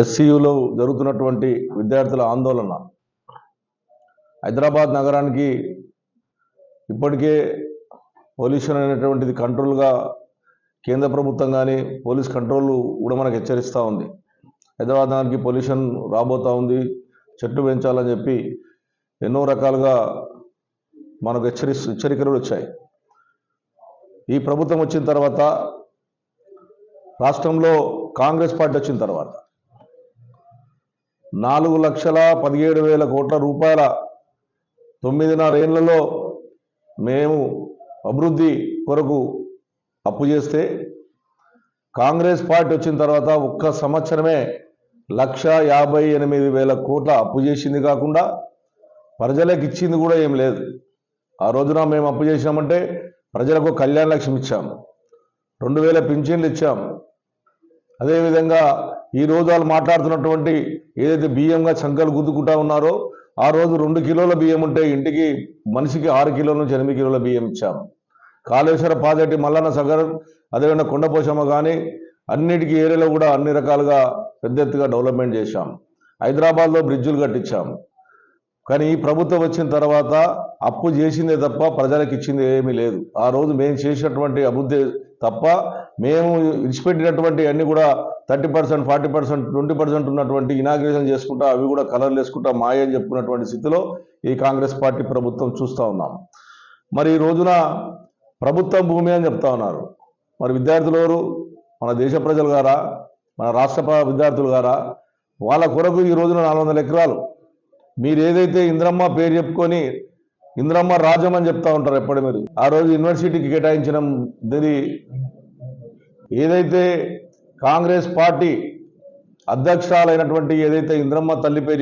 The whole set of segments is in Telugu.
ఎస్సీయూలో జరుగుతున్నటువంటి విద్యార్థుల ఆందోళన హైదరాబాద్ నగరానికి ఇప్పటికే పొల్యూషన్ అనేటువంటిది కంట్రోల్గా కేంద్ర ప్రభుత్వం కానీ పోలీస్ కంట్రోల్ కూడా మనకు హెచ్చరిస్తూ ఉంది. హైదరాబాద్ నగరానికి పొల్యూషన్ రాబోతూ ఉంది, చెట్లు పెంచాలని చెప్పి ఎన్నో రకాలుగా మనకు హెచ్చరికలు వచ్చాయి. ఈ ప్రభుత్వం వచ్చిన తర్వాత, రాష్ట్రంలో కాంగ్రెస్ పార్టీ వచ్చిన తర్వాత 4,17,000 కోట్ల రూపాయల 9.5 ఏళ్లలో మేము అభివృద్ధి కొరకు అప్పు చేస్తే, కాంగ్రెస్ పార్టీ వచ్చిన తర్వాత ఒక్క సంవత్సరమే 1,58,000 కోట్ల అప్పు చేసింది కాకుండా ప్రజలకు ఇచ్చింది కూడా ఏం లేదు. ఆ రోజున మేము అప్పు చేసామంటే ప్రజలకు కళ్యాణ లక్ష్మి ఇచ్చాము, 2,000 పింఛన్లు ఇచ్చాము. అదేవిధంగా ఈ రోజు వాళ్ళు మాట్లాడుతున్నటువంటి ఏదైతే బియ్యంగా చంకలు గుద్దుకుంటా ఉన్నారో, ఆ రోజు 2 కిలోల బియ్యం ఉంటే ఇంటికి మనిషికి 6 కిలోల నుంచి 8 కిలోల బియ్యం ఇచ్చాము. కాళేశ్వర ప్రాజెక్టు, మల్లన్న సాగర్, అదేవిధంగా కొండపోచమ్మ కానీ అన్నిటికీ ఏరియాలో కూడా అన్ని రకాలుగా పెద్ద ఎత్తుగా డెవలప్మెంట్ చేశాం. హైదరాబాద్లో బ్రిడ్జులు కట్టించాము. కానీ ఈ ప్రభుత్వం వచ్చిన తర్వాత అప్పు చేసిందే తప్ప ప్రజలకు ఇచ్చింది ఏమీ లేదు. ఆ రోజు మేము చేసినటువంటి అభివృద్ధి తప్ప మేము విడిచిపెట్టినటువంటి అన్ని కూడా 30%, 40%, 20% ఉన్నటువంటి ఇనాగ్రేషన్ చేసుకుంటా అవి కూడా కలర్లు వేసుకుంటా మాయ అని చెప్పుకున్నటువంటి స్థితిలో ఈ కాంగ్రెస్ పార్టీ ప్రభుత్వం చూస్తూ ఉన్నాం. మరి ఈ రోజున ప్రభుత్వం భూమి అని చెప్తా ఉన్నారు. మరి విద్యార్థులు ఎవరు? మన దేశ ప్రజలు గారా, మన రాష్ట్ర విద్యార్థులు గారా? వాళ్ళ కొరకు ఈ రోజున 400 ఎకరాలు మీరు ఏదైతే ఇంద్రమ్మ పేరు చెప్పుకొని ఇంద్రమ్మ రాజ్యం అని చెప్తా ఉంటారు ఎప్పటి మీరు. ఆ రోజు యూనివర్సిటీకి కేటాయించిన ఏదైతే కాంగ్రెస్ పార్టీ అధ్యక్షురాలైనటువంటి ఏదైతే ఇంద్రమ్మ తల్లి పేరు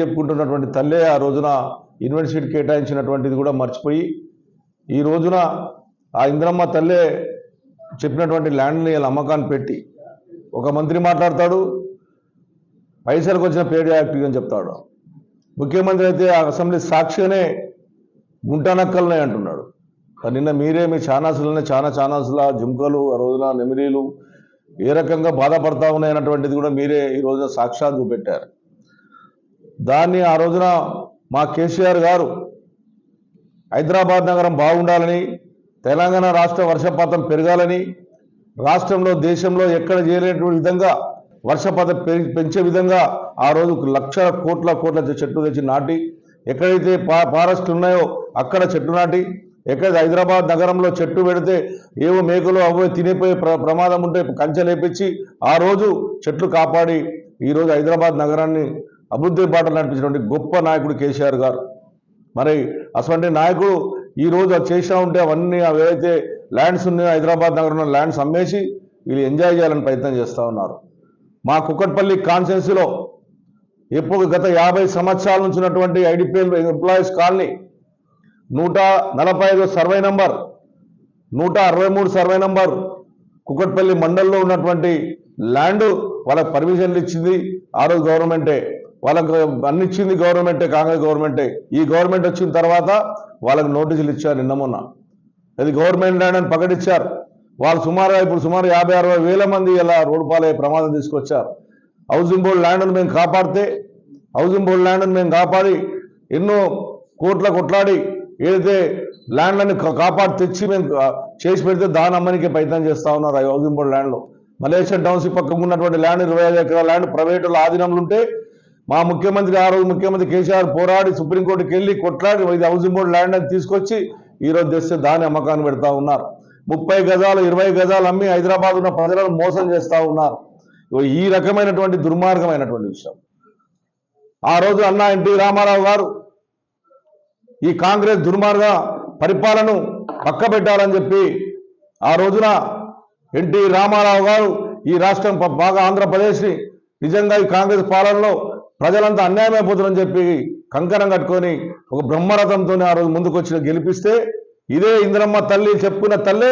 చెప్పుకుంటున్నటువంటి తల్లే ఆ రోజున యూనివర్సిటీకి కేటాయించినటువంటిది కూడా మర్చిపోయి, ఈ రోజున ఆ ఇంద్రమ్మ తల్లే చెప్పినటువంటి ల్యాండ్ని అమ్మకాన్ని పెట్టి ఒక మంత్రి మాట్లాడతాడు, పైసలకు వచ్చిన పేడ్ యాక్టివ్ అని చెప్తాడు. ముఖ్యమంత్రి అయితే ఆ అసెంబ్లీ సాక్షిగానే గుంటానక్కలనే అంటున్నాడు. నిన్న మీరే మీ ఛానల్స్లోనే ఛానల్స్ల జుంకలు, ఆ రోజున నెమిరీలు ఏ రకంగా బాధపడతా ఉన్నాయన్నటువంటిది కూడా మీరే ఈ రోజున సాక్షాత్ చూపెట్టారు. దాన్ని ఆ రోజున మా కేసీఆర్ గారు హైదరాబాద్ నగరం బాగుండాలని, తెలంగాణ రాష్ట్ర వర్షపాతం పెరగాలని, రాష్ట్రంలో దేశంలో ఎక్కడ చేయలేనటువంటి విధంగా వర్షపాతం పెంచే విధంగా ఆ రోజు 1,00,000 కోట్ల చెట్లు తెచ్చి నాటి, ఎక్కడైతే ఫారెస్ట్లు ఉన్నాయో అక్కడ చెట్లు నాటి, ఎక్కడైతే హైదరాబాద్ నగరంలో చెట్టు పెడితే ఏవో మేకలు అవో తినిపోయే ప్రమాదం ఉంటే కంచెలేపించి ఆ రోజు చెట్లు కాపాడి ఈరోజు హైదరాబాద్ నగరాన్ని అభివృద్ధి బాటలు నడిపించినటువంటి గొప్ప నాయకుడు కేసీఆర్ గారు. మరి అటువంటి నాయకుడు ఈరోజు అది చేసినా ఉంటే అవన్నీ ఏవైతే ల్యాండ్స్ ఉన్నాయో హైదరాబాద్ నగరంలో ల్యాండ్స్ అమ్మేసి వీళ్ళు ఎంజాయ్ చేయాలని ప్రయత్నం చేస్తూ ఉన్నారు. మా కుక్కట్పల్లి కాన్స్టిట్యున్సీలో ఎప్పుడు గత 50 సంవత్సరాల నుంచి ఉన్నటువంటి IDPL employees colony 145 survey number, 163 survey number Kukatpally మండలంలో ఉన్నటువంటి ల్యాండ్ వాళ్ళకి పర్మిషన్లు ఇచ్చింది ఆ రోజు గవర్నమెంటే, వాళ్ళకు అన్ని ఇచ్చింది గవర్నమెంటే, కాంగ్రెస్ గవర్నమెంటే. ఈ గవర్నమెంట్ వచ్చిన తర్వాత వాళ్ళకి నోటీసులు ఇచ్చారు నిన్న మొన్న. అది గవర్నమెంట్ ల్యాండ్ అని ప్రకటించారు. వాళ్ళు సుమారు 50-60 వేల మంది ఇలా రోడ్డు పాలే ప్రమాదం తీసుకొచ్చారు. హౌసింగ్ బోర్డు ల్యాండ్ను మేము కాపాడితే, హౌసింగ్ బోర్డు ల్యాండ్ను మేము కాపాడి ఎన్నో కొట్లాడి ఏదైతే ల్యాండ్లను కాపాడి తెచ్చి మేము చేసి పెడితే దాని అమ్మనికి ప్రయత్నం చేస్తూ ఉన్నారు. ఆ హౌసింగ్ బోర్డు ల్యాండ్లో మలేషియా టౌన్షిప్ పక్కన ఉన్నటువంటి ల్యాండ్ 25 ఎకరాల ల్యాండ్ ప్రైవేటుల ఆధీనంలో ఉంటే, మా ముఖ్యమంత్రి ఆ రోజు ముఖ్యమంత్రి కేసీఆర్ పోరాడి సుప్రీంకోర్టుకి వెళ్ళి కొట్లాడి ఇది హౌసింగ్ బోర్డు ల్యాండ్ అని తీసుకొచ్చి ఈరోజు తెస్తే దాని అమ్మకాన్ని పెడతా ఉన్నారు. 30 గజాలు 20 గజాలు అమ్మి హైదరాబాద్ ఉన్న ప్రజలను మోసం చేస్తూ ఉన్నారు. ఈ రకమైనటువంటి దుర్మార్గమైనటువంటి విషయం. ఆ రోజు అన్నా ఎన్టీ రామారావు గారు ఈ కాంగ్రెస్ దుర్మార్గ పరిపాలనను పక్కబెట్టాలని చెప్పి ఆ రోజున ఎన్టీ రామారావు గారు ఈ రాష్ట్రం బాగా ఆంధ్రప్రదేశ్ని నిజంగా ఈ కాంగ్రెస్ పాలనలో ప్రజలంతా అన్యాయం అయిపోతుందని చెప్పి కంకణం కట్టుకొని ఒక బ్రహ్మరథంతో ఆ రోజు ముందుకొచ్చి గెలిపిస్తే, ఇదే ఇంద్రమ్మ తల్లి చెప్పుకున్న తల్లే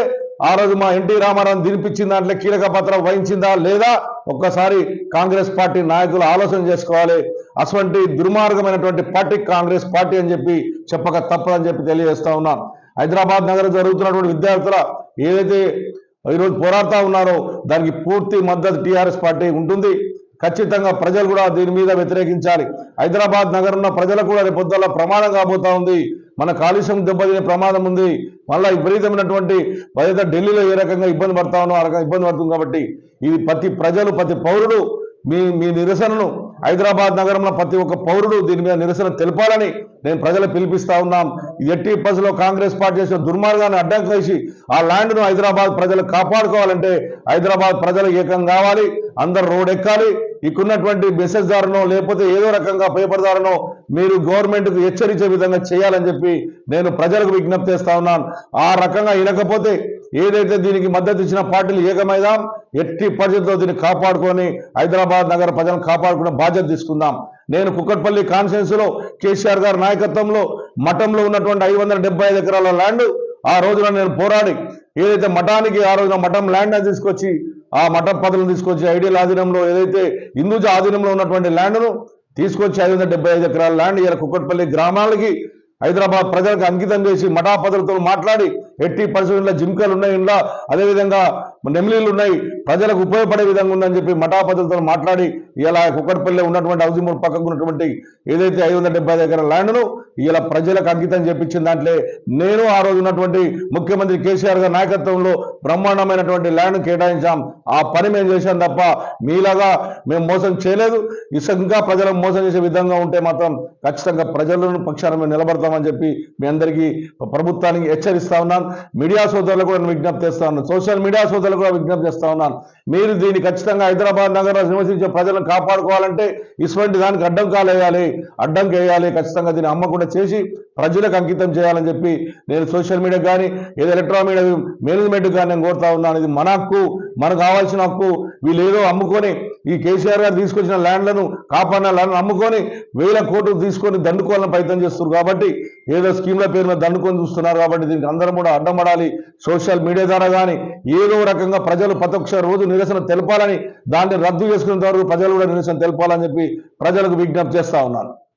ఆ రోజు మా ఎన్టీ రామారావు దినిపించిన దాంట్లో కీలక పాత్ర వహించిందా లేదా ఒక్కసారి కాంగ్రెస్ పార్టీ నాయకులు ఆలోచన చేసుకోవాలి. అటువంటి దుర్మార్గమైనటువంటి పార్టీ కాంగ్రెస్ పార్టీ అని చెప్పి చెప్పక తప్పదని చెప్పి తెలియజేస్తా ఉన్నాను. హైదరాబాద్ నగరం జరుగుతున్నటువంటి విద్యార్థుల ఏదైతే ఈరోజు పోరాడుతూ ఉన్నారో దానికి పూర్తి మద్దతు టీఆర్ఎస్ పార్టీ ఉంటుంది. ఖచ్చితంగా ప్రజలు కూడా దీని మీద వ్యతిరేకించాలి. హైదరాబాద్ నగరంలో ప్రజలకు కూడా రేపు పొద్దున్న ప్రమాదం కాబోతా ఉంది. మన కాలుష్యం దెబ్బతినే ప్రమాదం ఉంది. మళ్ళీ విపరీతమైనటువంటి ఏదైతే ఢిల్లీలో ఏ రకంగా ఇబ్బంది పడతా ఉన్నో ఆ రకంగా ఇబ్బంది పడుతుంది. కాబట్టి ఇది ప్రతి ప్రజలు ప్రతి పౌరుడు మీ నిరసనను హైదరాబాద్ నగరంలో ప్రతి ఒక్క పౌరుడు దీని మీద నిరసన తెలపాలని నేను ప్రజలు పిలిపిస్తా ఉన్నాం. ఎట్టి పరిస్థితుల్లో కాంగ్రెస్ పార్టీ చేసిన దుర్మార్గాన్ని అడ్డం వేసి ఆ ల్యాండ్ను హైదరాబాద్ ప్రజలు కాపాడుకోవాలంటే హైదరాబాద్ ప్రజలు ఏకం కావాలి, అందరు రోడ్ ఎక్కాలి. ఇక్కడున్నటువంటి మెసేజ్ దారునో లేకపోతే ఏదో రకంగా పేపర్ దారునో మీరు గవర్నమెంట్కు హెచ్చరించే విధంగా చేయాలని చెప్పి నేను ప్రజలకు విజ్ఞప్తి చేస్తా ఉన్నాను. ఆ రకంగా వినకపోతే ఏదైతే దీనికి మద్దతు ఇచ్చిన పార్టీలు ఏకమైదాం, ఎట్టి పరిస్థితుల్లో దీన్ని కాపాడుకొని హైదరాబాద్ నగర ప్రజలను కాపాడుకునే బాధ్యత తీసుకుందాం. నేను కుక్కట్పల్లి కాన్స్టిట్యున్సీలో కేసీఆర్ గారి నాయకత్వంలో మఠంలో ఉన్నటువంటి 575 ఎకరాల ల్యాండ్ ఆ రోజున నేను పోరాడి ఏదైతే మఠానికి ఆ రోజున మఠం ల్యాండ్ తీసుకొచ్చి ఆ మఠం పదవులను తీసుకొచ్చి ఐడియల్ ఆధీనంలో ఏదైతే హిందూజ ఆధీనంలో ఉన్నటువంటి ల్యాండ్ను తీసుకొచ్చి 575 ఎకరాల ల్యాండ్ ఇలా కుక్కట్పల్లి గ్రామాలకి హైదరాబాద్ ప్రజలకు అంకితం చేసి మఠాపదులతో మాట్లాడి ఎట్టి పరిస్థితుల్లో జింకలు ఉన్నాయి, ఇంట్లో అదేవిధంగా నెమిలీలు ఉన్నాయి, ప్రజలకు ఉపయోగపడే విధంగా ఉందని చెప్పి మఠాపదులతో మాట్లాడి ఇలా కుక్కట్పల్లి ఉన్నటువంటి హౌసింగ్ బోర్డు పక్కకు ఉన్నటువంటి ఏదైతే 575 ఎకరాల ల్యాండ్ను ఇలా ప్రజలకు అంకితం చేపించిన దాంట్లో నేను ఆ రోజు ఉన్నటువంటి ముఖ్యమంత్రి కేసీఆర్ గారి నాయకత్వంలో బ్రహ్మాండమైనటువంటి ల్యాండ్ కేటాయించాం. ఆ పని మేము చేశాం తప్ప మీలాగా మేము మోసం చేయలేదు. ఇంకా ప్రజలను మోసం చేసే విధంగా ఉంటే మాత్రం ఖచ్చితంగా ప్రజలను పక్షాన మేము నిలబడతామని చెప్పి మీ అందరికీ ప్రభుత్వానికి హెచ్చరిస్తా ఉన్నాను. మీడియా సోదరులకు కూడా విజ్ఞప్తి చేస్తా ఉన్నాను, సోషల్ మీడియా సోదరులకు కూడా విజ్ఞప్తి చేస్తా ఉన్నాను. మీరు దీన్ని ఖచ్చితంగా హైదరాబాద్ నగరంలో నివసించే ప్రజలను కాపాడుకోవాలంటే ఇటువంటి దానికి అడ్డంకి వేయాలి. ఖచ్చితంగా దీన్ని అమ్మకుండా చేసి ప్రజలకు అంకితం చేయాలని చెప్పి నేను సోషల్ మీడియా కానీ ఏదో ఎలక్ట్రానిక్ మీడియా మేనేజ్మెంట్ కానీ నేను కోరుతా ఉన్నాను. ఇది మన హక్కు, మనకు కావాల్సిన హక్కు. వీళ్ళు ఏదో అమ్ముకొని ఈ కేసీఆర్ గారు తీసుకొచ్చిన ల్యాండ్లను కాపాడిన ల్యాండ్లను అమ్ముకొని 1000 కోట్లు తీసుకొని దండుకోవాలని ప్రయత్నం చేస్తున్నారు. కాబట్టి ఏదో స్కీమ్ల పేరు మీద దండుకొని చూస్తున్నారు. కాబట్టి దీనికి అందరం కూడా అడ్డమడాలి. సోషల్ మీడియా ద్వారా కానీ ఏదో రకంగా ప్రజలు ప్రతి ఒక్క రోజు నిరసన తెలపాలని, దాన్ని రద్దు చేసుకునేంత వరకు ప్రజలు కూడా నిరసన తెలపాలని చెప్పి ప్రజలకు విజ్ఞప్తి చేస్తా ఉన్నాను.